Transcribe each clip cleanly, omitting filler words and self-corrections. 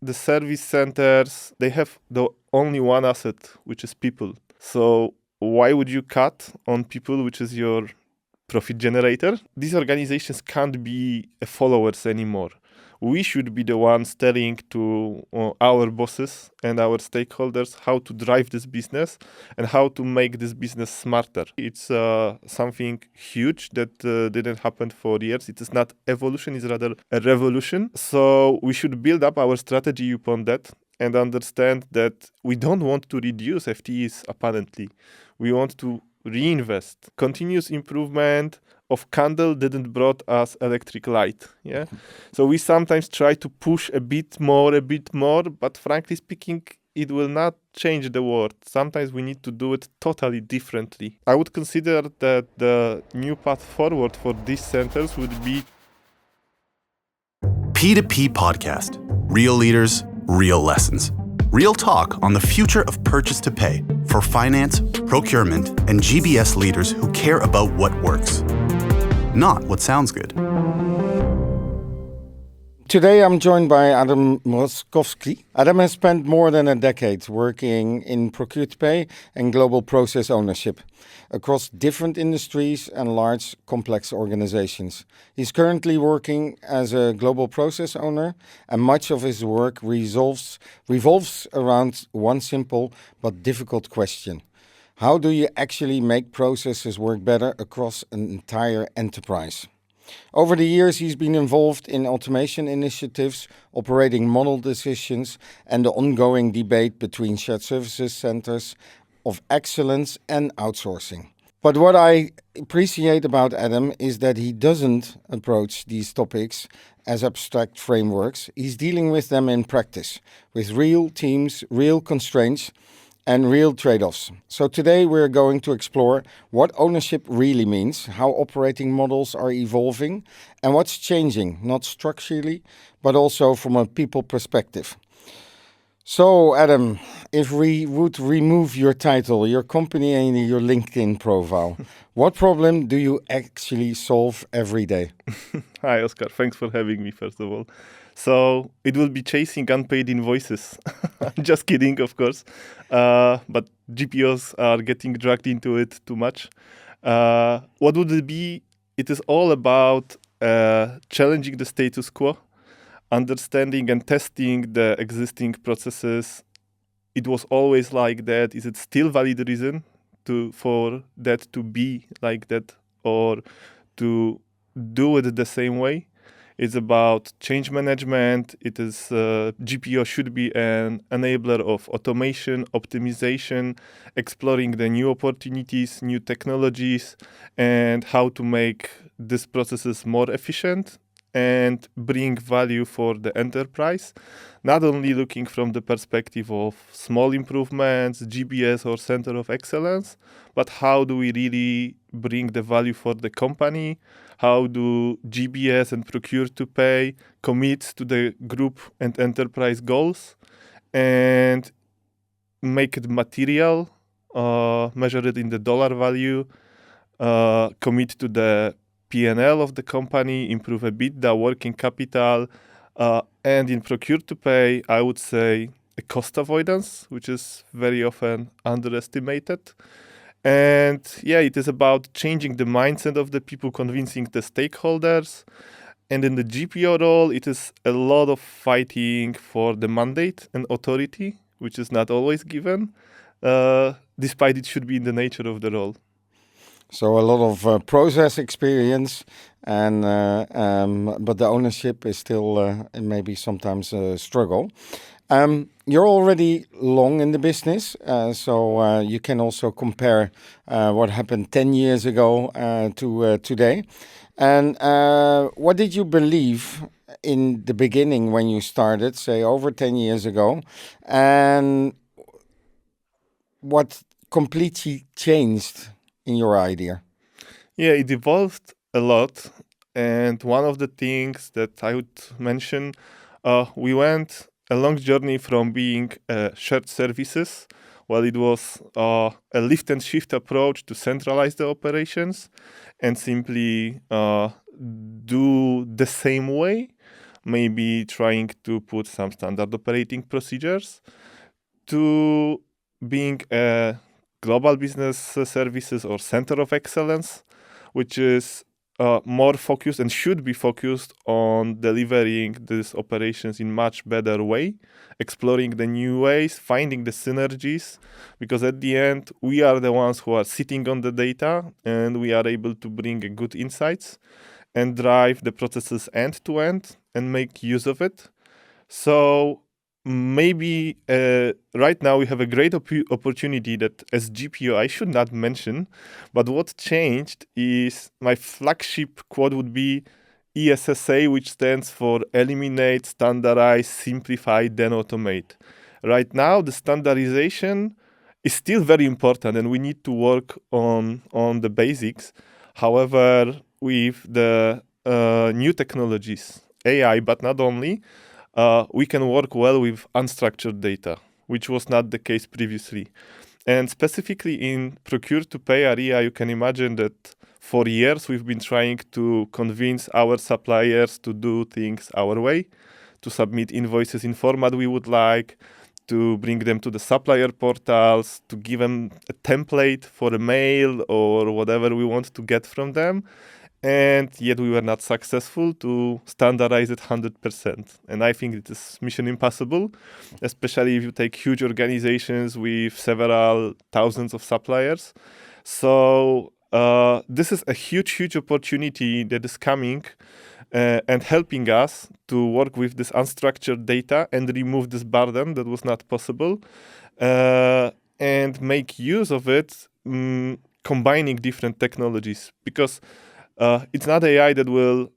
the service centers, they have the only one asset, which is people. So why would you cut on people, which is your profit generator? These organizations can't be followers anymore. We should be the ones telling to our bosses and our stakeholders how to drive this business and how to make this business smarter. It's something huge that didn't happen for years. It is not evolution, it's rather a revolution. So we should build up our strategy upon that and understand that we don't want to reduce FTEs apparently. We want to reinvest. Continuous improvement of candle didn't brought us electric light. Yeah. So we sometimes try to push a bit more, but frankly speaking, it will not change the world. Sometimes we need to do it totally differently. I would consider that the new path forward for these centers would be P2P Podcast. Real leaders, real lessons. Real talk on the future of purchase to pay for finance, procurement, and GBS leaders who care about what works, not what sounds good. Today I'm joined by Adam Mroczkowski. Adam has spent more than a decade working in Procure-to-pay and global process ownership across different industries and large complex organizations. He's currently working as a global process owner, and much of his work revolves around one simple but difficult question. How do you actually make processes work better across an entire enterprise? Over the years, he's been involved in automation initiatives, operating model decisions, and the ongoing debate between shared services centers of excellence and outsourcing. But what I appreciate about Adam is that he doesn't approach these topics as abstract frameworks. He's dealing with them in practice, with real teams, real constraints, and real trade-offs. So today we're going to explore what ownership really means, how operating models are evolving, and what's changing, not structurally, but also from a people perspective. So Adam, if we would remove your title, your company and your LinkedIn profile, what problem do you actually solve every day? Hi, Oscar. Thanks for having me, first of all. So it will be chasing unpaid invoices. Just kidding, of course. But GPOs are getting dragged into it too much. What would it be? It is all about challenging the status quo, understanding and testing the existing processes. It was always like that. Is it still valid reason for that to be like that, or to do it the same way? It's about change management. It is GPO should be an enabler of automation, optimization, exploring the new opportunities, new technologies, and how to make these processes more efficient and bring value for the enterprise. Not only looking from the perspective of small improvements, GBS or Center of Excellence, but how do we really bring the value for the company? How do GBS and Procure-to-pay commit to the group and enterprise goals and make it material, measure it in the dollar value, commit to the P&L of the company, improve EBITDA, working capital, and in Procure-to-pay, I would say a cost avoidance, which is very often underestimated. And yeah, it is about changing the mindset of the people, convincing the stakeholders. And in the GPO role, it is a lot of fighting for the mandate and authority, which is not always given, despite it should be in the nature of the role. So a lot of process experience, and but the ownership is still maybe sometimes a struggle. You're already long in the business, so you can also compare what happened 10 years ago to today. And what did you believe in the beginning when you started, say over 10 years ago, and what completely changed in your idea? Yeah, it evolved a lot. And one of the things that I would mention, we went a long journey from being shared services, well, it was a lift and shift approach to centralize the operations and simply do the same way. maybe trying to put some standard operating procedures, to being a global business services or center of excellence, which is more focused and should be focused on delivering these operations in much better way, exploring the new ways, finding the synergies, because at the end, we are the ones who are sitting on the data and we are able to bring good insights and drive the processes end to end and make use of it. So maybe right now we have a great opportunity that as GPO I should not mention, but what changed is my flagship quote would be ESSA, which stands for Eliminate, Standardize, Simplify, then Automate. Right now, the standardization is still very important and we need to work on the basics. However, with the new technologies, AI, but not only, we can work well with unstructured data, which was not the case previously. And specifically in procure-to-pay area, you can imagine that for years we've been trying to convince our suppliers to do things our way, to submit invoices in format we would like, to bring them to the supplier portals, to give them a template for a mail or whatever we want to get from them. And yet we were not successful to standardize it 100%. And I think it is mission impossible, especially if you take huge organizations with several thousands of suppliers. So this is a huge opportunity that is coming and helping us to work with this unstructured data and remove this burden that was not possible and make use of it, combining different technologies. Because it's not AI that will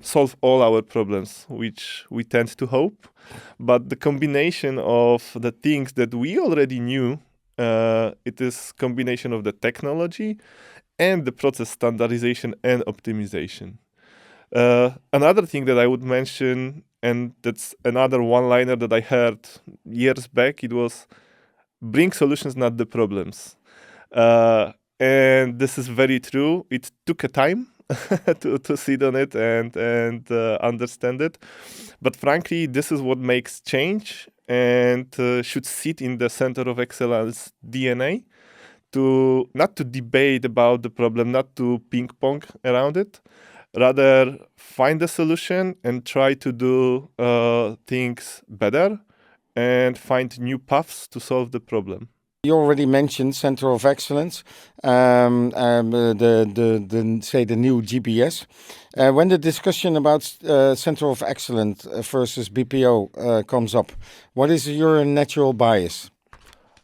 solve all our problems, which we tend to hope, but the combination of the things that we already knew, it is combination of the technology and the process standardization and optimization. Another thing that I would mention, and that's another one-liner that I heard years back, it was bring solutions, not the problems. And this is very true. It took a time to sit on it and understand it. But frankly, this is what makes change and should sit in the center of excellence DNA, to not to debate about the problem, not to ping pong around it, rather find a solution and try to do things better and find new paths to solve the problem. You already mentioned Center of Excellence, the new GBS. When the discussion about Center of Excellence versus BPO comes up, what is your natural bias?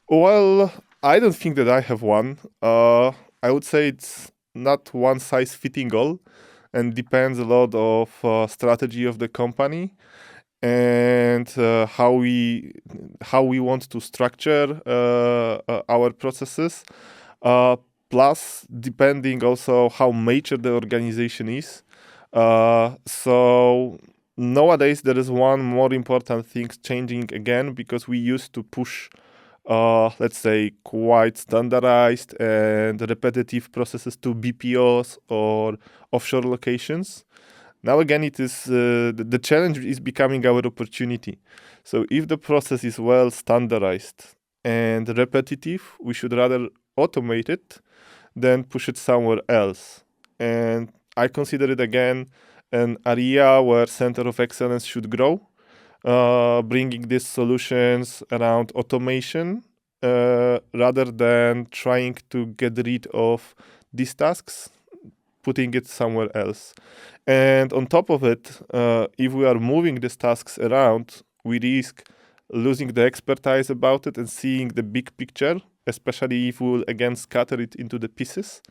Well, I don't think that I have one. I would say it's not one size fitting all, and depends a lot of strategy of the company and how we want to structure our processes. Plus, depending also how mature the organization is. So nowadays there is one more important thing changing again, because we used to push let's say, quite standardized and repetitive processes to BPOs or offshore locations. Now again, it is the challenge is becoming our opportunity. So if the process is well standardized and repetitive, we should rather automate it than push it somewhere else. And I consider it again an area where Center of Excellence should grow, bringing these solutions around automation rather than trying to get rid of these tasks, putting it somewhere else. And on top of it, if we are moving these tasks around, we risk losing the expertise about it and seeing the big picture, especially if we will again scatter it into the pieces.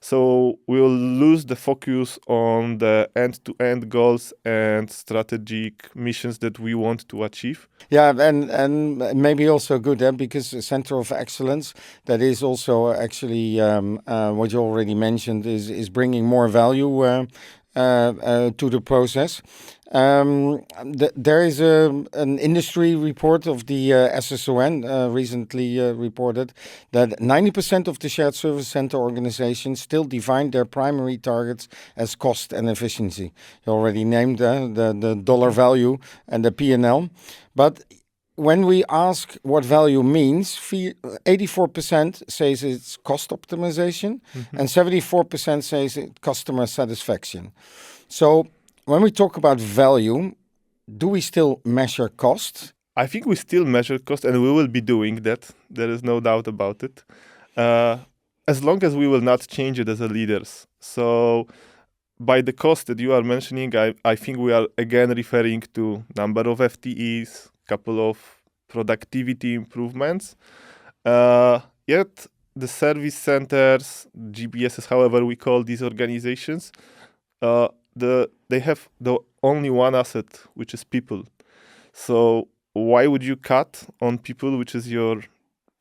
So we will lose the focus on the end-to-end goals and strategic missions that we want to achieve. Yeah, and maybe also good, because the Center of Excellence, that is also actually what you already mentioned, is bringing more value to the process. There is an industry report of the SSON recently reported that 90% of the shared service center organizations still define their primary targets as cost and efficiency. You already named the dollar value and the P&L. But when we ask what value means, 84% says it's cost optimization and 74% says it's customer satisfaction. So when we talk about value, do we still measure cost? I think we still measure cost, and we will be doing that. There is no doubt about it. As long as we will not change it as a leaders. So by the cost that you are mentioning, I think we are again referring to number of FTEs, couple of productivity improvements. Yet the service centers, GBSs, however we call these organizations, they have the only one asset, which is people. So why would you cut on people, which is your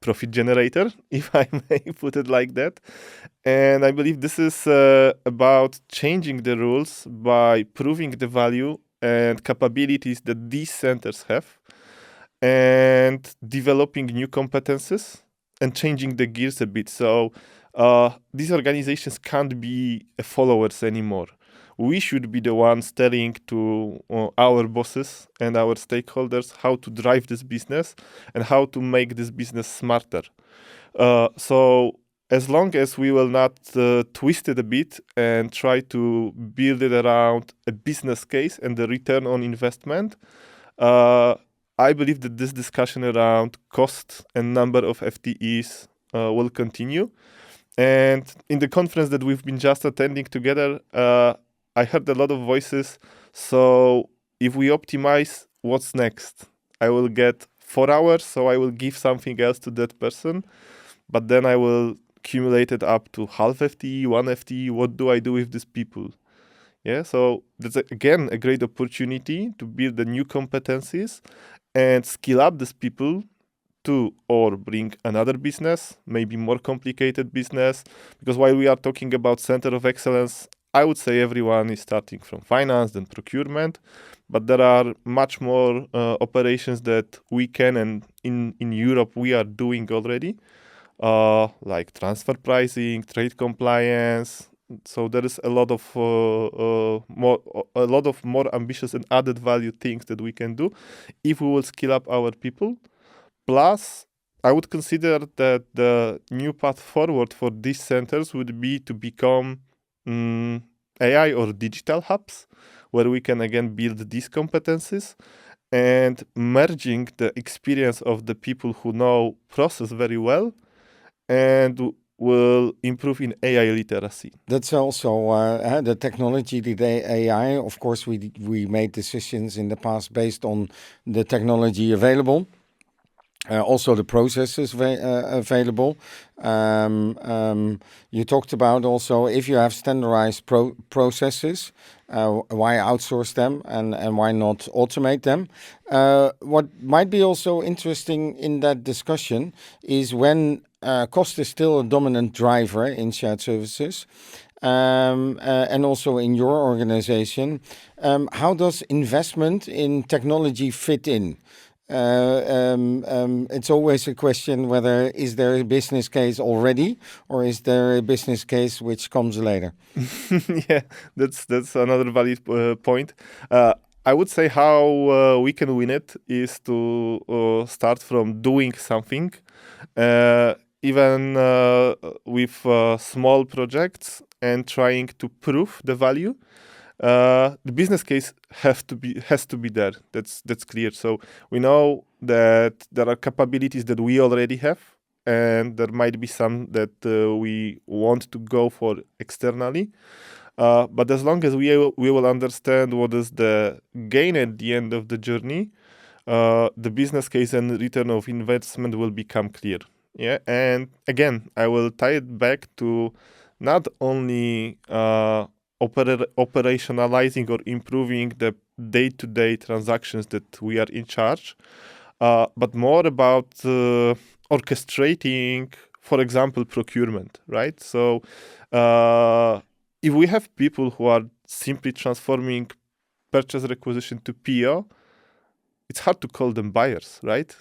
profit generator, if I may put it like that? And I believe this is about changing the rules by proving the value and capabilities that these centers have, and developing new competences and changing the gears a bit. So these organizations can't be followers anymore. We should be the ones telling to our bosses and our stakeholders how to drive this business and how to make this business smarter. So as long as we will not twist it a bit and try to build it around a business case and the return on investment, I believe that this discussion around cost and number of FTEs will continue. And in the conference that we've been just attending together, I heard a lot of voices. So if we optimize, what's next? I will get 4 hours, so I will give something else to that person. But then I will accumulate it up to half FTE, 1 FTE. What do I do with these people? Yeah, so that's again a great opportunity to build the new competencies and skill up these people to or bring another business, maybe more complicated business. Because while we are talking about center of excellence, I would say everyone is starting from finance, then procurement, but there are much more operations that we can, and in Europe we are doing already, like transfer pricing, trade compliance. So there is a lot of more ambitious and added value things that we can do if we will skill up our people. Plus, I would consider that the new path forward for these centers would be to become AI or digital hubs, where we can again build these competencies and merging the experience of the people who know process very well and will improve in AI literacy. That's also the technology, the AI. Of course, we made decisions in the past based on the technology available. Also the processes available. You talked about also if you have standardized processes, why outsource them and why not automate them? What might be also interesting in that discussion is when cost is still a dominant driver in shared services, and also in your organization, how does investment in technology fit in? It's always a question whether is there a business case already or is there a business case which comes later? Yeah, that's another valid point. I would say how we can win it is to start from doing something, even with small projects, and trying to prove the value. The business case has to be there. That's clear. So we know that there are capabilities that we already have, and there might be some that we want to go for externally. But as long as we will understand what is the gain at the end of the journey, the business case and return of investment will become clear. Yeah, and again, I will tie it back to not only operationalizing or improving the day-to-day transactions that we are in charge, but more about orchestrating, for example, procurement, right? So if we have people who are simply transforming purchase requisition to PO, it's hard to call them buyers, right?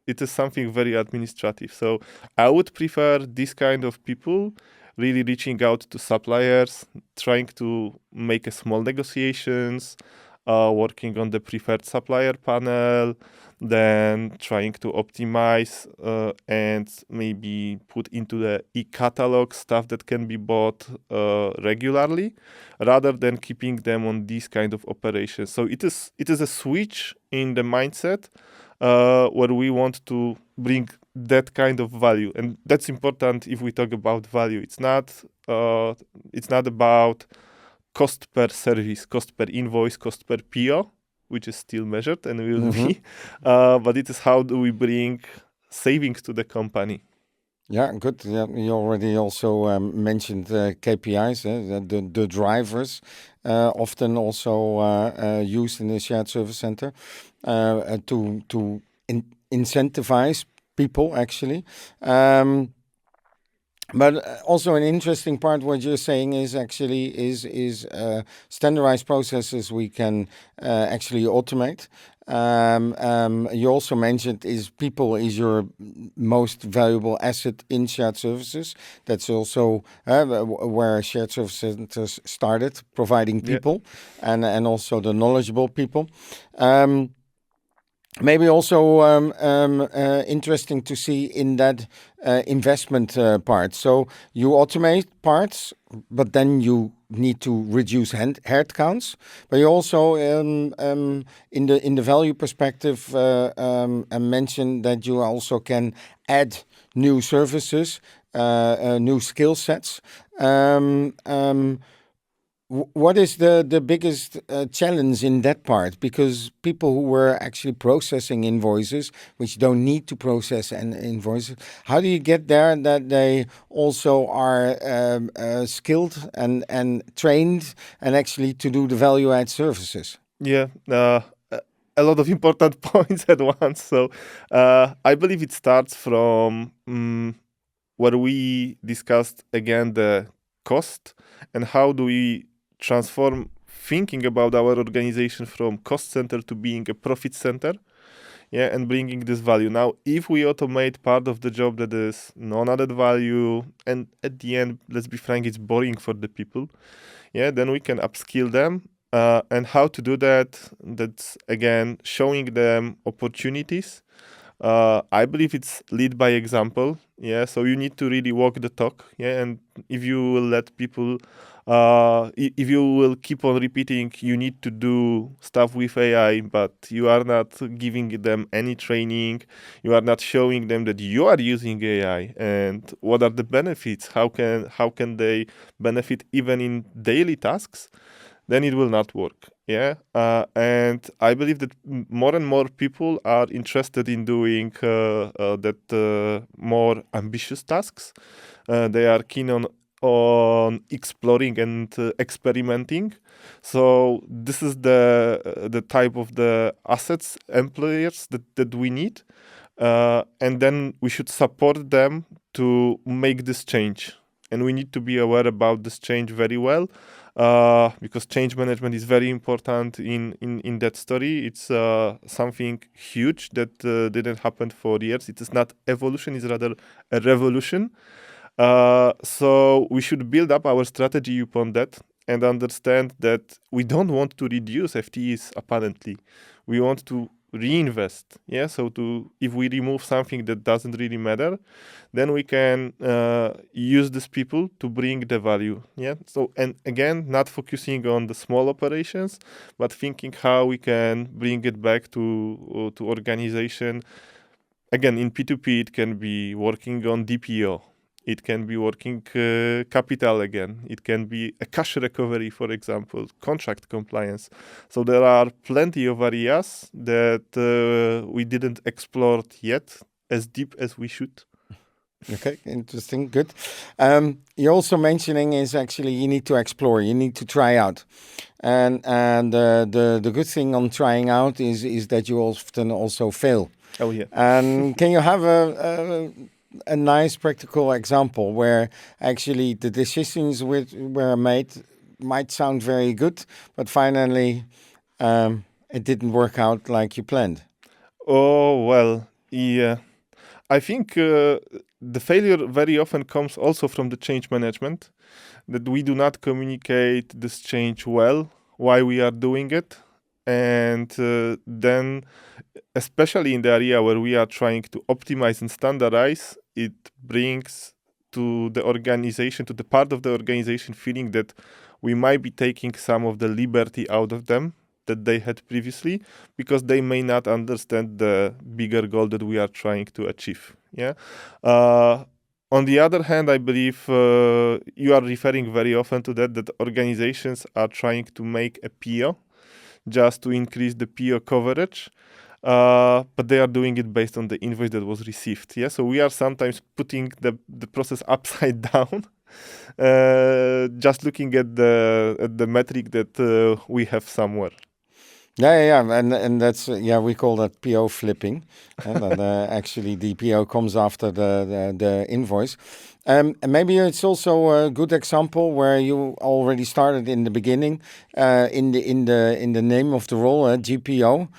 It is something very administrative. So I would prefer this kind of people really reaching out to suppliers, trying to make a small negotiations, working on the preferred supplier panel, then trying to optimize and maybe put into the e-catalog stuff that can be bought regularly, rather than keeping them on these kind of operations. So it is a switch in the mindset where we want to bring that kind of value, and that's important if we talk about value. It's not about cost per service, cost per invoice, cost per PO, which is still measured and will be, but it is how do we bring savings to the company. Yeah, good. Yeah, you already also mentioned KPIs, the drivers, often also used in the shared service center to incentivize people, actually. But also an interesting part, what you're saying is actually is standardized processes we can actually automate. You also mentioned is people is your most valuable asset in shared services. That's also where shared service centers started, providing people and also the knowledgeable people. Maybe also interesting to see in that investment part. So you automate parts, but then you need to reduce headcounts. But you also, in the value perspective, mentioned that you also can add new services, new skill sets. What is the biggest challenge in that part? Because people who were actually processing invoices, which don't need to process an invoices, how do you get there that they also are skilled and trained and actually to do the value add services? Yeah, a lot of important points at once. So I believe it starts from where we discussed again the cost and how do we transform thinking about our organization from cost center to being a profit center, and bringing this value. Now, if we automate part of the job that is non-added value, and at the end, let's be frank, it's boring for the people, then we can upskill them. And how to do that? That's again showing them opportunities. I believe it's lead by example. So you need to really walk the talk. And if you will let people, if you will keep on repeating, you need to do stuff with AI, but you are not giving them any training, you are not showing them that you are using AI and what are the benefits, how can they benefit even in daily tasks, then it will not work. And I believe that more and more people are interested in doing that more ambitious tasks. They are keen on exploring and experimenting. So this is the type of the assets, employers that we need. And then we should support them to make this change. And we need to be aware about this change very well. Because change management is very important in that story. It's something huge that didn't happen for years. It is not evolution, it's rather a revolution. So we should build up our strategy upon that and understand that we don't want to reduce FTEs apparently. We want to reinvest. So if we remove something that doesn't really matter, then we can use these people to bring the value. So, and again, not focusing on the small operations, but thinking how we can bring it back to organization. Again, in P2P, it can be working on DPO. It can be working capital again. It can be a cash recovery, for example, contract compliance. So there are plenty of areas that we didn't explore yet as deep as we should. Okay, interesting, good. You're also mentioning is actually you need to explore, you need to try out. And the good thing on trying out is that you often also fail. Oh, yeah. And can you have a nice practical example where actually the decisions were made might sound very good, but finally it didn't work out like you planned? Oh, well, yeah. I think the failure very often comes also from the change management, that we do not communicate this change well, why we are doing it. And then, especially in the area where we are trying to optimize and standardize, it brings to the organization, to the part of the organization, feeling that we might be taking some of the liberty out of them that they had previously, because they may not understand the bigger goal that we are trying to achieve. Yeah. On the other hand, I believe you are referring very often to that organizations are trying to make a PO just to increase the PO coverage, but they are doing it based on the invoice that was received. Yeah, so we are sometimes putting the process upside down, just looking at the metric that we have somewhere. Yeah, and that's we call that PO flipping, and then actually the PO comes after the invoice. And maybe it's also a good example where you already started in the beginning, in the name of the role, GPO,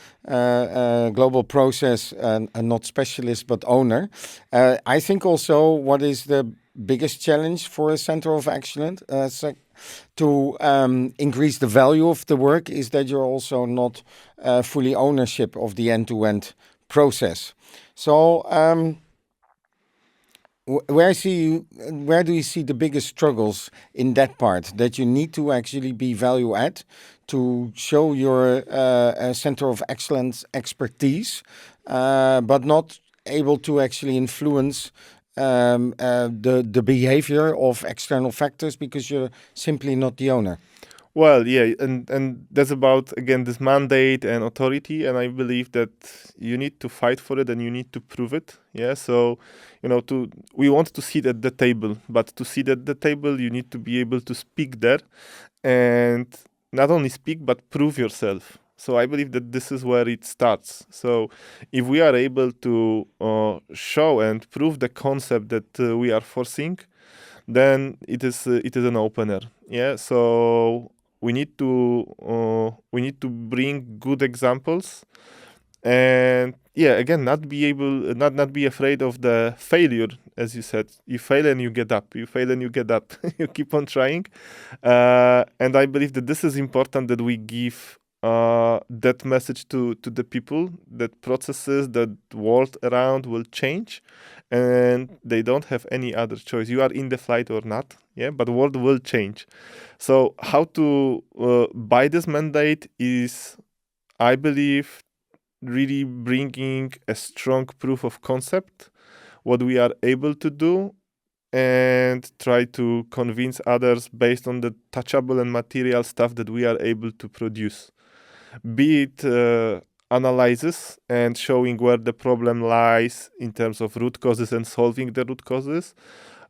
Global Process, and not specialist but owner. I think also what is the biggest challenge for a center of excellence to increase the value of the work is that you're also not fully ownership of the end-to-end process. So where do you see the biggest struggles in that part, that you need to actually be value add to show your center of excellence expertise, but not able to actually influence the behavior of external factors because you're simply not the owner? Well, yeah, and that's about, again, this mandate and authority, and I believe that you need to fight for it and you need to prove it. Yeah, so we want to sit at the table, but to sit at the table, you need to be able to speak there, and not only speak but prove yourself. So I believe that this is where it starts. So if we are able to show and prove the concept that we are forcing, then it is an opener. Yeah. So we need to bring good examples, and yeah, again, not be afraid of the failure. As you said, you fail and you get up. You fail and you get up. You keep on trying, and I believe that this is important, that we give that message to the people, that processes, that world around will change, and they don't have any other choice. You are in the flight or not, yeah, but the world will change. So how to buy this mandate is, I believe, really bringing a strong proof of concept, what we are able to do, and try to convince others based on the touchable and material stuff that we are able to produce. Be it analysis and showing where the problem lies in terms of root causes and solving the root causes,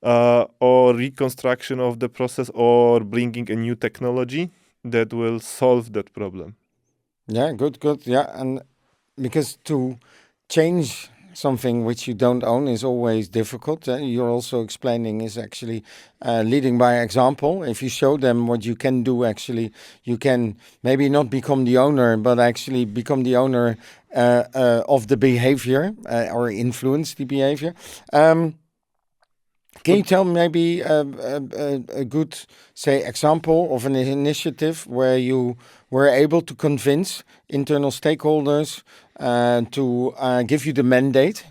or reconstruction of the process, or bringing a new technology that will solve that problem. Yeah, good. Yeah, and because to change something which you don't own is always difficult. You're also explaining is actually leading by example. If you show them what you can do, actually, you can maybe not become the owner, but actually become the owner of the behavior or influence the behavior. Can you tell maybe a good, say, example of an initiative where you were able to convince internal stakeholders to give you the mandate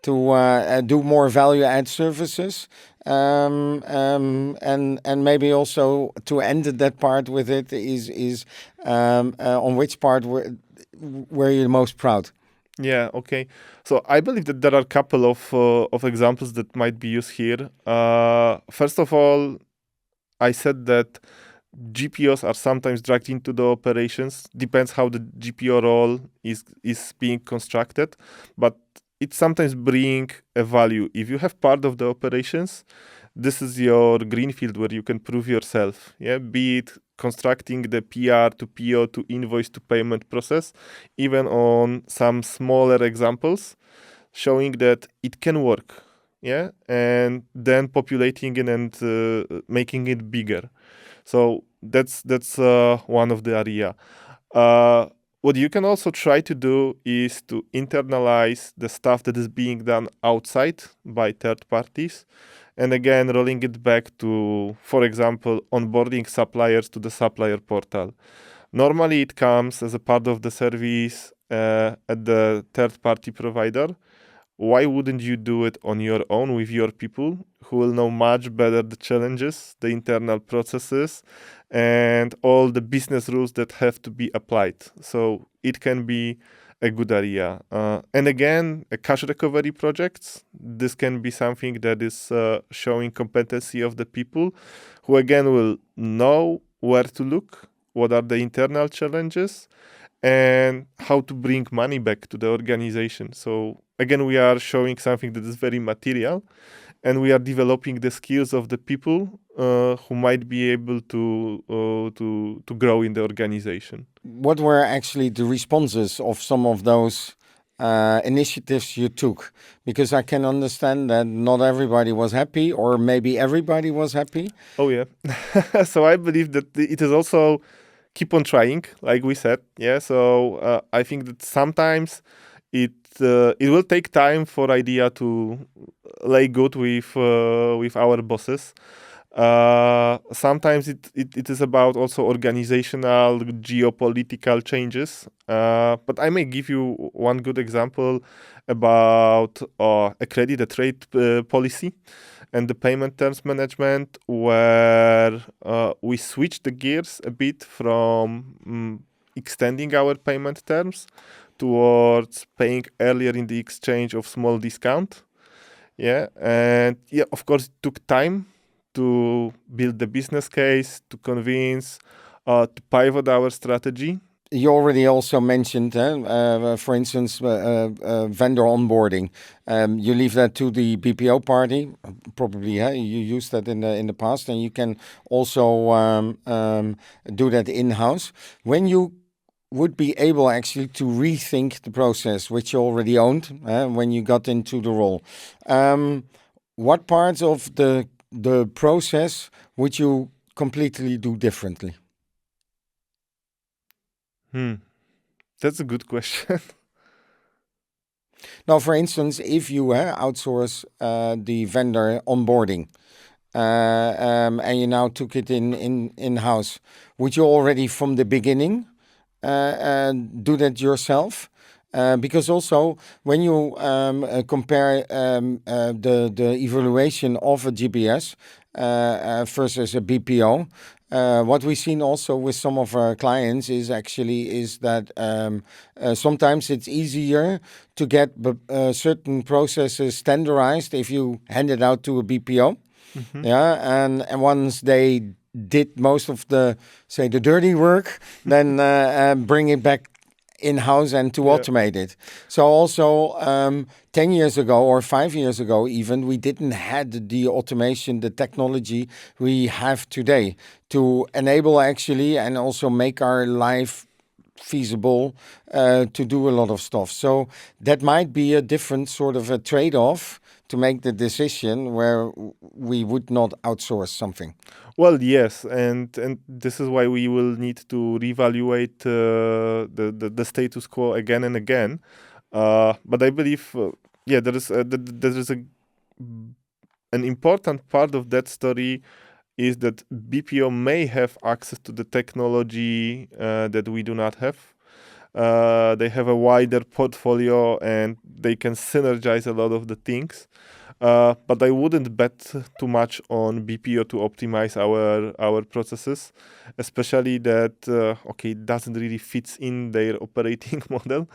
to do more value-add services, and maybe also to end that part with it is on which part were you most proud? Yeah, okay. So I believe that there are a couple of examples that might be used here. First of all, I said that GPOs are sometimes dragged into the operations. Depends how the GPO role is being constructed, but it sometimes bring a value. If you have part of the operations, this is your greenfield where you can prove yourself. Yeah, be it constructing the PR to PO to invoice to payment process, even on some smaller examples, showing that it can work. Yeah, and then populating it and making it bigger. So that's one of the area. What you can also try to do is to internalize the stuff that is being done outside by third parties. And again, rolling it back to, for example, onboarding suppliers to the supplier portal. Normally, it comes as a part of the service at the third-party provider. Why wouldn't you do it on your own with your people who will know much better the challenges, the internal processes, and all the business rules that have to be applied? So it can be a good area. And again, cash recovery projects, this can be something that is showing competency of the people who again will know where to look, what are the internal challenges, and how to bring money back to the organization. So again, we are showing something that is very material, and we are developing the skills of the people who might be able to grow in the organization. What were actually the responses of some of those initiatives you took? Because I can understand that not everybody was happy, or maybe everybody was happy. Oh yeah. So I believe that it is also keep on trying, like we said. Yeah. So I think that sometimes it will take time for idea to lay good with our bosses. Sometimes it is about also organizational, geopolitical changes. But I may give you one good example about a credit, a trade policy, and the payment terms management, where we switched the gears a bit from extending our payment terms towards paying earlier in the exchange of small discount. Yeah, and yeah, of course, it took time to build the business case, to convince, to pivot our strategy. You already also mentioned, for instance, vendor onboarding. You leave that to the BPO party, probably. You used that in the past, and you can also do that in-house. When you would be able actually to rethink the process, which you already owned when you got into the role, what parts of the process would you completely do differently? That's a good question. Now, for instance, if you outsource the vendor onboarding, and you now took it in house, would you already from the beginning do that yourself? Because also when you compare the evaluation of a GBS versus a BPO, what we've seen also with some of our clients is that sometimes it's easier to get certain processes standardized if you hand it out to a BPO. Mm-hmm. Yeah, and once they did most of the dirty work, then bring it back in-house and to automate it. So also 10 years ago or 5 years ago even, we didn't had the automation, the technology we have today to enable actually and also make our life feasible to do a lot of stuff. So that might be a different sort of a trade-off to make the decision where we would not outsource something. Well, yes, and this is why we will need to reevaluate the status quo again and again. But I believe, there is an important part of that story is that BPO may have access to the technology that we do not have. They have a wider portfolio and they can synergize a lot of the things. But I wouldn't bet too much on BPO to optimize our processes, especially that it doesn't really fit in their operating model,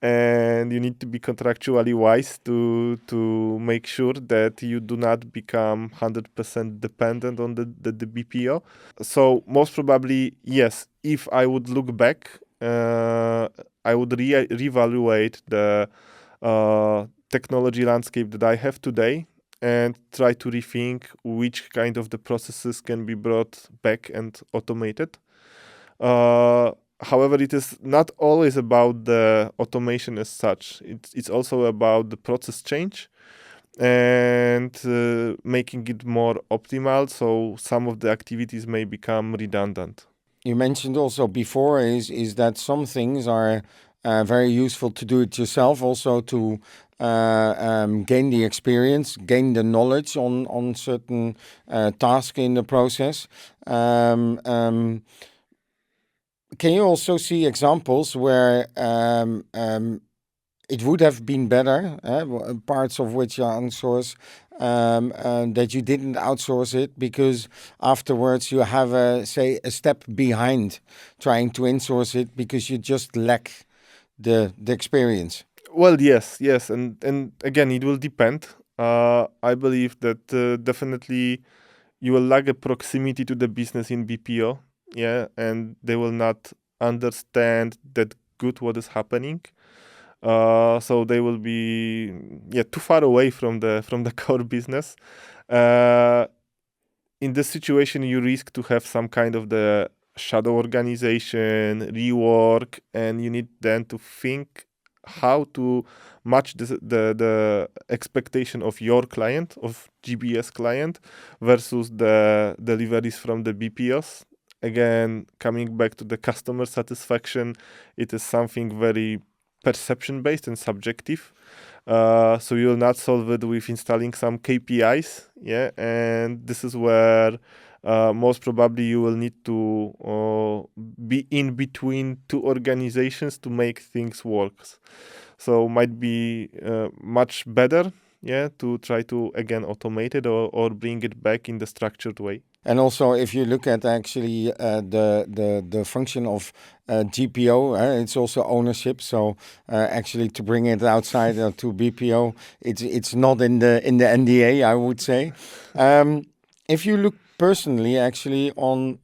and you need to be contractually wise to make sure that you do not become 100% dependent on the BPO. So most probably, yes, if I would look back, I would reevaluate the technology landscape that I have today and try to rethink which kind of the processes can be brought back and automated. However, it is not always about the automation as such. It's also about the process change and making it more optimal, so some of the activities may become redundant. you mentioned also before is that some things are very useful to do it yourself, also to gain the experience, gain the knowledge on certain tasks in the process. Can you also see examples where it would have been better, parts of which you outsource, that you didn't outsource it because afterwards you have a step behind trying to insource it because you just lack the experience? Well, yes, and again, it will depend. I believe that definitely you will lack a proximity to the business in BPO, yeah, and they will not understand that good what is happening. So they will be too far away from the core business. In this situation, you risk to have some kind of the shadow organization, rework, and you need then to think how to match the expectation of your client, of GBS client, versus the deliveries from the BPOs. Again, coming back to the customer satisfaction, it is something very perception based and subjective. So you will not solve it with installing some KPIs, yeah, and this is where most probably you will need to be in between two organizations to make things work. So might be much better, yeah, to try to again automate it or bring it back in the structured way. And also, if you look at actually the function of GPO, it's also ownership. So actually, to bring it outside to BPO, it's not in the NDA, I would say. If you look personally, actually on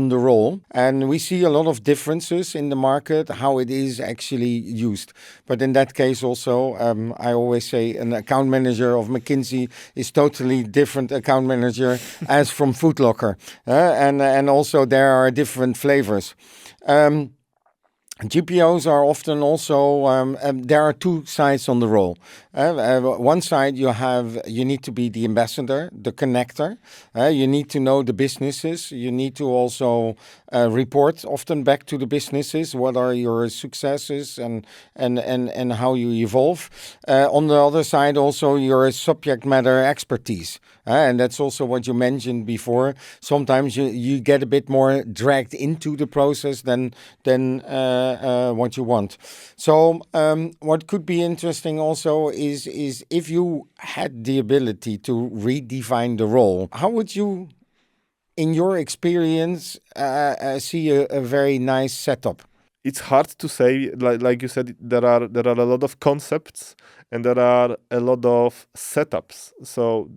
the role, and we see a lot of differences in the market how it is actually used. But in that case, also, I always say an account manager of McKinsey is totally different account manager as from Foot Locker, and also there are different flavors. GPOs are often also, there are two sides on the role. One side you need to be the ambassador, the connector. You need to know the businesses. You need to also report often back to the businesses. What are your successes and how you evolve. On the other side, also your subject matter expertise. And that's also what you mentioned before. Sometimes you get a bit more dragged into the process than what you want. So what could be interesting also is if you had the ability to redefine the role, how would you, in your experience, see a very nice setup? It's hard to say. Like you said, there are a lot of concepts and there are a lot of setups. So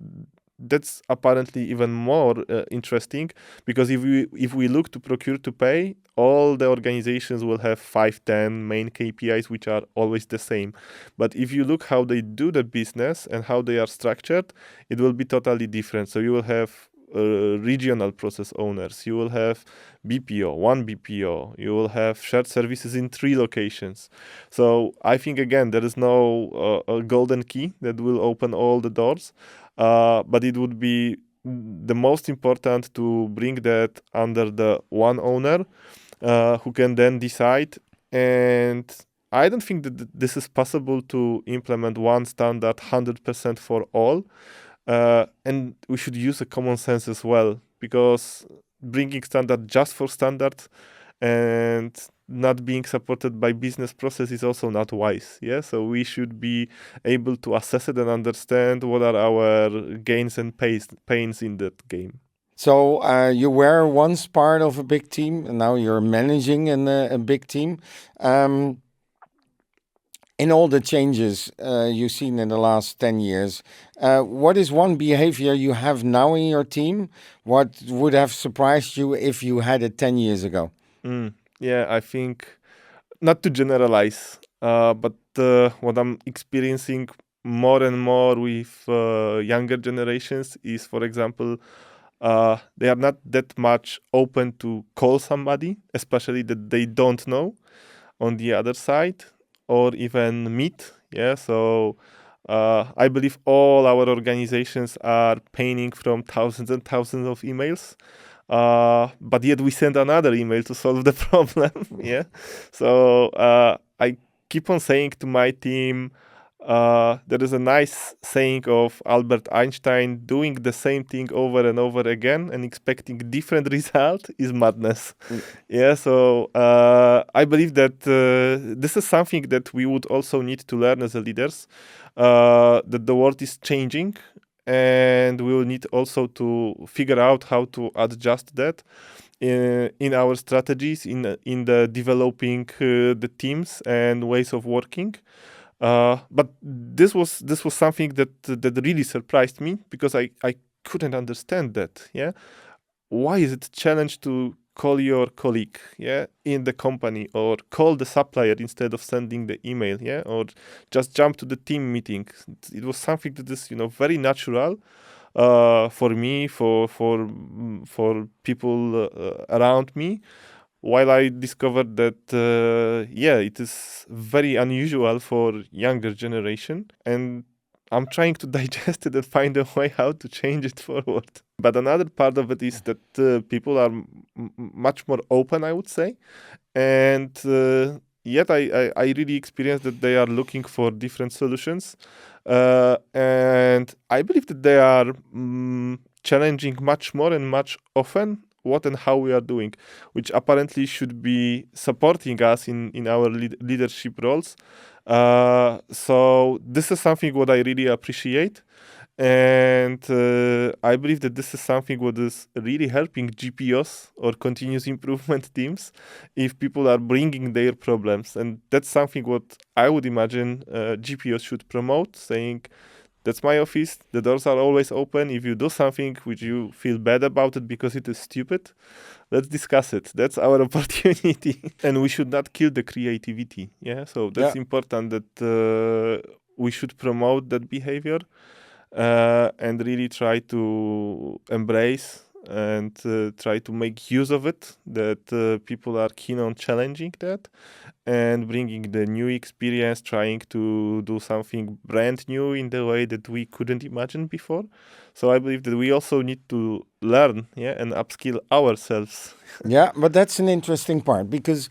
that's apparently even more interesting, because if we look to Procure-to-pay, all the organizations will have 5-10 main KPIs which are always the same. But if you look how they do the business and how they are structured, it will be totally different. So you will have regional process owners, you will have one BPO, you will have shared services in 3 locations. So I think again there is no a golden key that will open all the doors. But it would be the most important to bring that under the one owner who can then decide. And I don't think that this is possible to implement one standard 100% for all. And we should use a common sense as well, because bringing standard just for standard and not being supported by business process is also not wise. Yeah, so we should be able to assess it and understand what are our gains and pains in that game. So you were once part of a big team, and now you're managing a big team. In all the changes you've seen in the last 10 years, what is one behavior you have now in your team? What would have surprised you if you had it 10 years ago? Yeah, I think, not to generalize, but what I'm experiencing more and more with younger generations is, for example, they are not that much open to call somebody, especially that they don't know, on the other side, or even meet. Yeah, so I believe all our organizations are paying from thousands and thousands of emails. but yet we send another email to solve the problem. Yeah. So I keep on saying to my team, there is a nice saying of Albert Einstein: doing the same thing over and over again and expecting different result is madness. Yeah, so I believe that this is something that we would also need to learn as a leaders, that the world is changing, and we will need also to figure out how to adjust that in our strategies, in the developing the teams and ways of working. But this was something that really surprised me, because I couldn't understand that. Yeah, why is it a challenge to call your colleague, yeah, in the company, or call the supplier instead of sending the email, yeah, or just jump to the team meeting? It was something that is very natural for me, for people around me. While I discovered that, it is very unusual for younger generation, and I'm trying to digest it and find a way how to change it forward. But another part of it is that people are much more open, I would say, and yet I really experienced that they are looking for different solutions, and I believe that they are challenging much more and much often what and how we are doing, which apparently should be supporting us in our leadership roles. So this is something what I really appreciate, and I believe that this is something what is really helping GPOs or continuous improvement teams if people are bringing their problems, and that's something what I would imagine GPOs should promote, saying, that's my office. The doors are always open. If you do something which you feel bad about it because it is stupid, let's discuss it. That's our opportunity. And we should not kill the creativity. Yeah. So that's important, that we should promote that behavior and really try to embrace and try to make use of it, that people are keen on challenging that and bringing the new experience, trying to do something brand new in the way that we couldn't imagine before. So I believe that we also need to learn, and upskill ourselves. Yeah, but that's an interesting part, because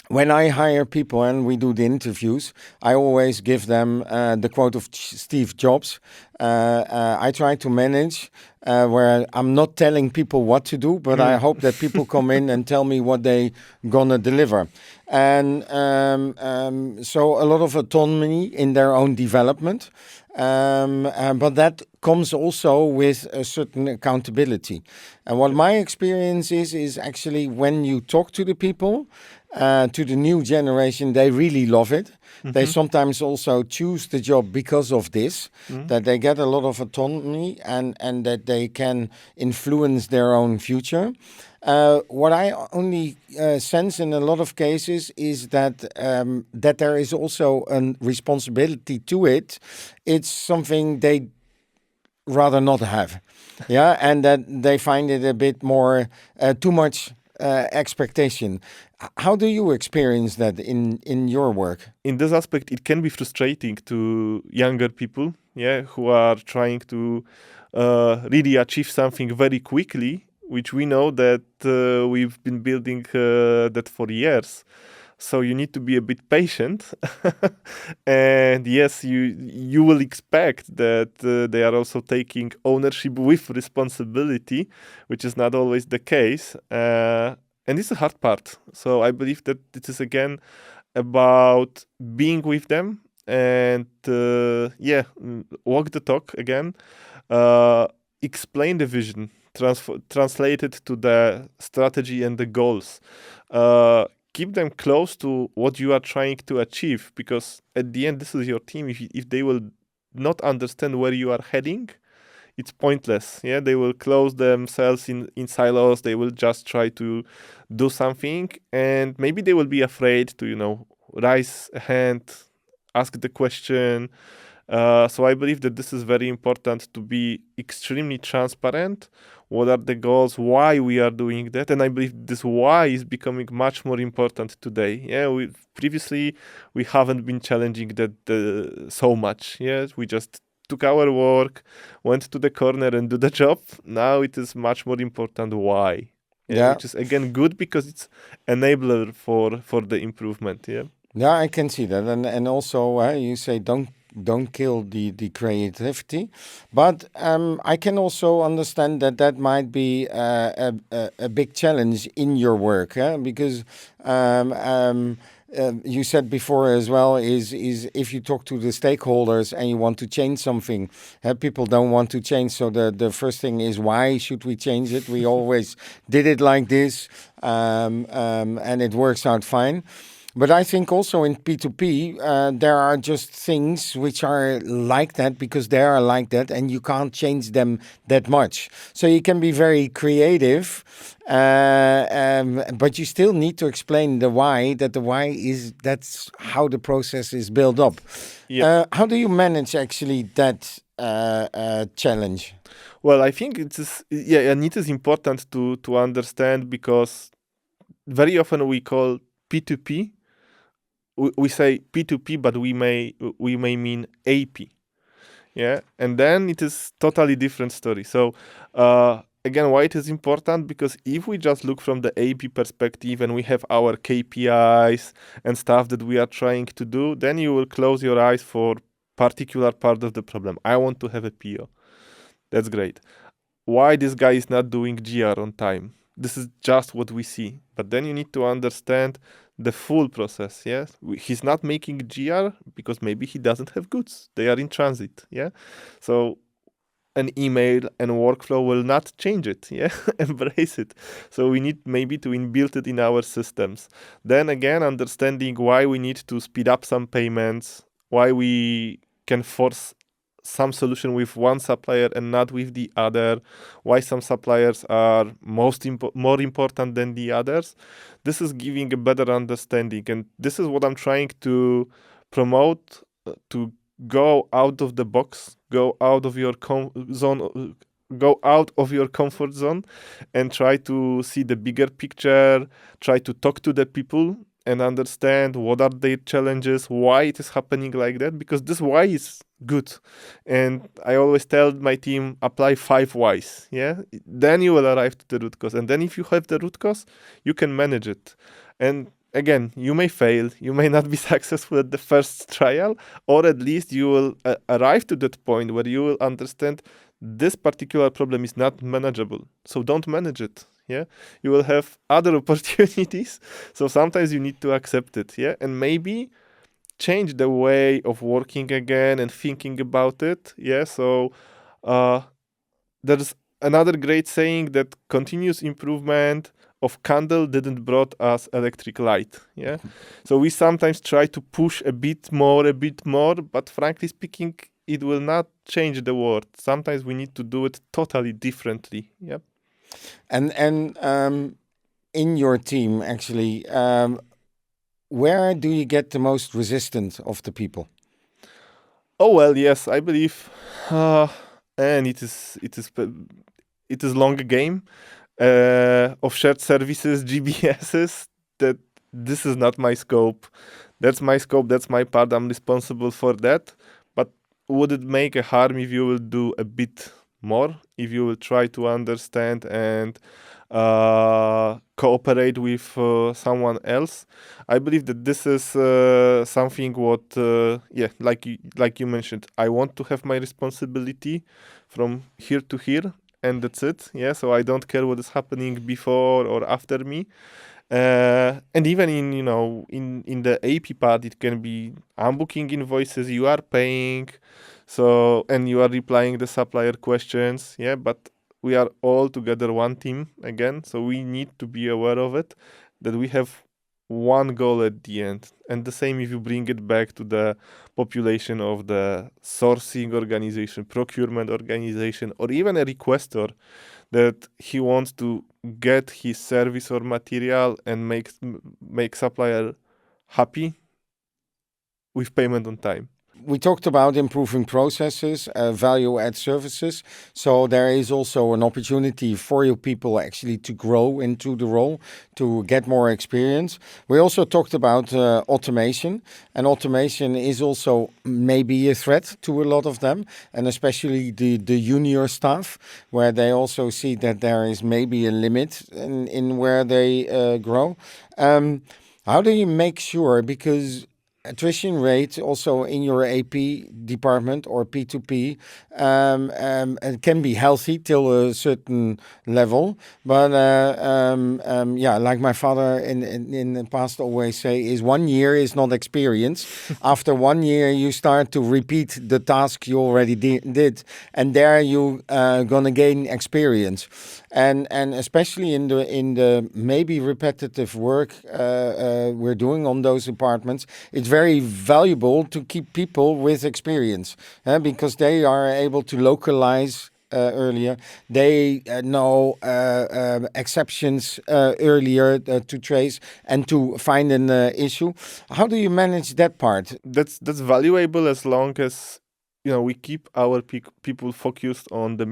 when I hire people and we do the interviews, I always give them the quote of Steve Jobs. I try to manage where I'm not telling people what to do, but I hope that people come in and tell me what they gonna deliver. And so a lot of autonomy in their own development. But that comes also with a certain accountability. And what my experience is actually when you talk to the people, to the new generation, they really love it. They sometimes also choose the job because of this, that they get a lot of autonomy and that they can influence their own future. What I only sense in a lot of cases is that that there is also a responsibility to it. It's something they rather not have, and that they find it a bit more too much expectation. How do you experience that in your work? In this aspect, it can be frustrating to younger people, who are trying to really achieve something very quickly, which we know that we've been building that for years. So you need to be a bit patient, and yes, you will expect that they are also taking ownership with responsibility, which is not always the case, and it's a hard part. So I believe that it is again about being with them and walk the talk again, explain the vision, translate it to the strategy and the goals. Keep them close to what you are trying to achieve, because at the end, this is your team. If they will not understand where you are heading, it's pointless. They will close themselves in silos. They will just try to do something, and maybe they will be afraid to, raise a hand, ask the question. So I believe that this is very important, to be extremely transparent. What are the goals? Why we are doing that? And I believe this why is becoming much more important today. Previously we haven't been challenging that so much. We just took our work, went to the corner and do the job. Now it is much more important why. Yeah. Which is again good because it's enabler for the improvement. Yeah. Yeah, I can see that, and also you say don't kill the creativity, but I can also understand that that might be a big challenge in your work, because you said before as well is if you talk to the stakeholders and you want to change something, people don't want to change. So the first thing is, why should we change it? We always did it like this, and it works out fine. But I think also in P2P, there are just things which are like that because they are like that, and you can't change them that much. So you can be very creative, but you still need to explain the why, that the why is that's how the process is built up. Yeah. How do you manage actually that challenge? Well, I think it is, and it is important to understand because very often we call P2P, we say P2P, but we may mean AP. Yeah, and then it is totally different story. So again, why it is important? Because if we just look from the AP perspective and we have our KPIs and stuff that we are trying to do, then you will close your eyes for particular part of the problem. I want to have a PO. That's great. Why this guy is not doing GR on time? This is just what we see. But then you need to understand the full process. Yes, he's not making GR because maybe he doesn't have goods. They are in transit. Yeah, so an email and workflow will not change it. Yeah, embrace it. So we need maybe to inbuild it in our systems. Then again, understanding why we need to speed up some payments, why we can force some solution with one supplier and not with the other, why some suppliers are more important than the others. This is giving a better understanding, and this is what I'm trying to promote, to go out of the box, go out of your zone, go out of your comfort zone and try to see the bigger picture, try to talk to the people and understand what are their challenges, why it is happening like that, because this why is good. And I always tell my team, apply 5 whys. Yeah, then you will arrive to the root cause. And then if you have the root cause, you can manage it. And again, you may fail, you may not be successful at the first trial, or at least you will arrive to that point where you will understand this particular problem is not manageable. So don't manage it. Yeah, you will have other opportunities. So sometimes you need to accept it. Yeah, and maybe change the way of working again and thinking about it. Yeah, so there's another great saying that continuous improvement of candle didn't brought us electric light. Yeah, so we sometimes try to push a bit more, but frankly speaking, it will not change the world. Sometimes we need to do it totally differently. Yeah. And in your team, actually, where do you get the most resistance of the people? Oh well, yes, I believe, and it is long game of shared services, GBSs. That this is not my scope. That's my scope. That's my part. I'm responsible for that. But would it make a harm if you will do a bit more? If you will try to understand and cooperate with someone else? I believe that this is something what, like you mentioned, I want to have my responsibility from here to here, and that's it. Yeah, so I don't care what is happening before or after me. And even in the AP part, it can be I'm booking invoices, you are paying, so and you are replying the supplier questions. Yeah, but we are all together one team again, so we need to be aware of it, that we have one goal at the end. And the same if you bring it back to the population of the sourcing organization, procurement organization, or even a requester, that he wants to get his service or material and make supplier happy with payment on time. we talked about improving processes, value-add services. So there is also an opportunity for your people actually to grow into the role, to get more experience. We also talked about automation, and automation is also maybe a threat to a lot of them, and especially the junior staff, where they also see that there is maybe a limit in where they grow. How do you make sure, because attrition rate also in your AP department or P2P it can be healthy till a certain level, but yeah, like my father in the past always say, is 1 year is not experience. After 1 year, you start to repeat the task you already did, and there you gonna gain experience. And especially in the maybe repetitive work we're doing on those departments, it's very valuable to keep people with experience because they are able to localize earlier. They know exceptions earlier to trace and to find an issue. How do you manage that part? That's valuable as long as we keep our people focused on the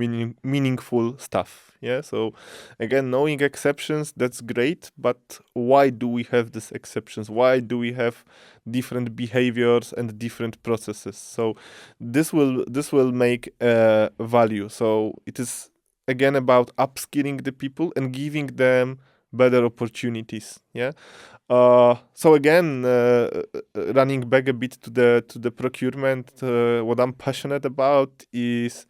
meaningful stuff. Yeah. So again, knowing exceptions, that's great, but why do we have these exceptions? Why do we have different behaviors and different processes? So this will make value. So it is again about upskilling the people and giving them better opportunities. Yeah. So again, running back a bit to the procurement, what I'm passionate about is,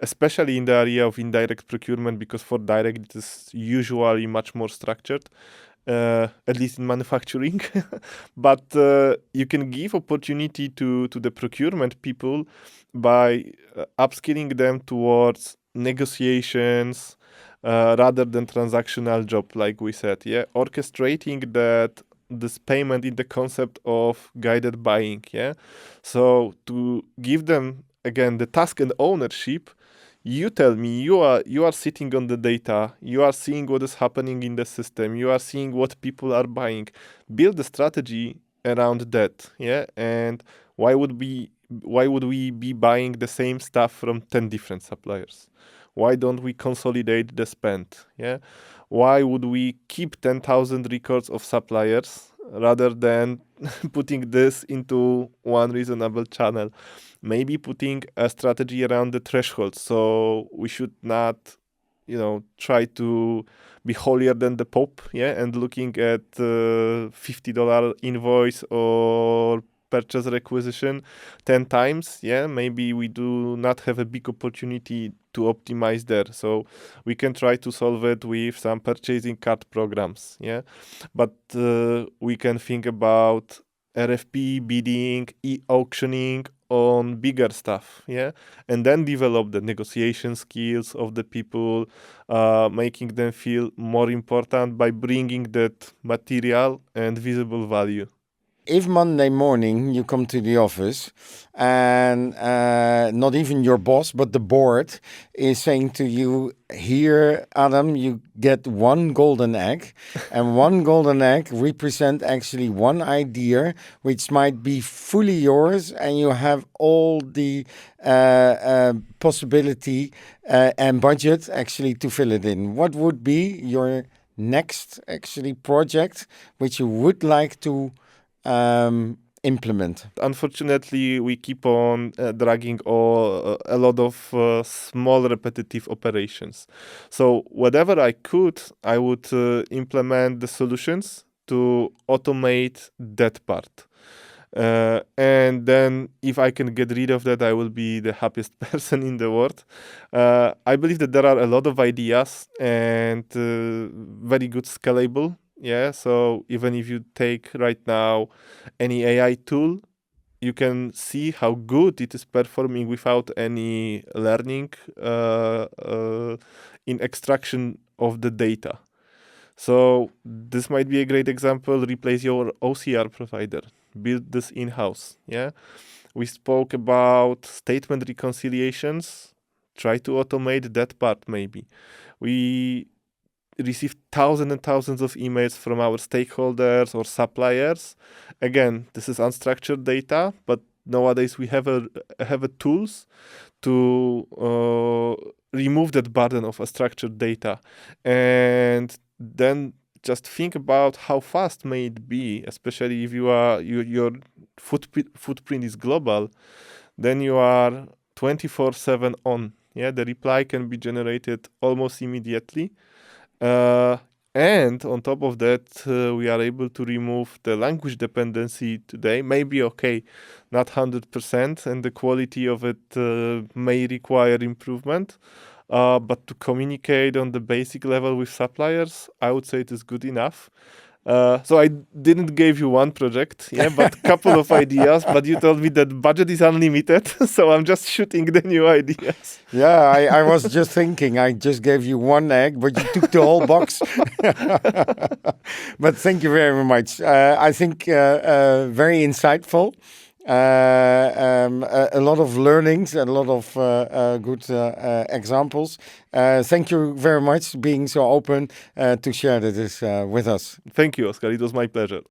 especially in the area of indirect procurement, because for direct it is usually much more structured, at least in manufacturing. But you can give opportunity to the procurement people by upskilling them towards negotiations, rather than transactional job, like we said. Yeah, orchestrating that this payment in the concept of guided buying. Yeah, so to give them again the task and ownership. You tell me, you are sitting on the data, you are seeing what is happening in the system, you are seeing what people are buying. Build a strategy around that. Yeah, and why would we be buying the same stuff from 10 different suppliers? Why don't we consolidate the spend? Yeah. Why would we keep 10,000 records of suppliers rather than putting this into one reasonable channel? Maybe putting a strategy around the threshold. So we should not, try to be holier than the Pope. Yeah. And looking at $50 invoice or purchase requisition 10 times. Yeah, maybe we do not have a big opportunity to optimize there. So we can try to solve it with some purchasing cart programs. Yeah, but we can think about RFP, bidding, e-auctioning on bigger stuff. Yeah, and then develop the negotiation skills of the people, making them feel more important by bringing that material and visible value. If Monday morning you come to the office and not even your boss, but the board is saying to you, here, Adam, you get one golden egg, and one golden egg represent actually one idea, which might be fully yours, and you have all the possibility and budget actually to fill it in. What would be your next actually project which you would like to implement? Unfortunately, we keep on dragging a lot of small repetitive operations. So whatever I could, I would implement the solutions to automate that part. And then if I can get rid of that, I will be the happiest person in the world. I believe that there are a lot of ideas and very good scalable. Yeah, so even if you take right now any AI tool, you can see how good it is performing without any learning in extraction of the data. So this might be a great example. Replace your OCR provider. Build this in-house. Yeah, we spoke about statement reconciliations. Try to automate that part. Maybe we receive thousands and thousands of emails from our stakeholders or suppliers. Again, this is unstructured data, but nowadays we have a tools to remove that burden of unstructured data, and then just think about how fast may it be, especially if your footprint is global, then you are 24/7 on. Yeah, the reply can be generated almost immediately. And on top of that, we are able to remove the language dependency today. Maybe okay, not 100%, and the quality of it may require improvement. But to communicate on the basic level with suppliers, I would say it is good enough. So I didn't give you one project, but a couple of ideas. But you told me that budget is unlimited, so I'm just shooting the new ideas. Yeah, I was just thinking, I just gave you one egg, but you took the whole box. But thank you very much. I think very insightful. A lot of learnings and a lot of good examples. Thank you very much being so open to share this with us. Thank you, Oscar. It was my pleasure.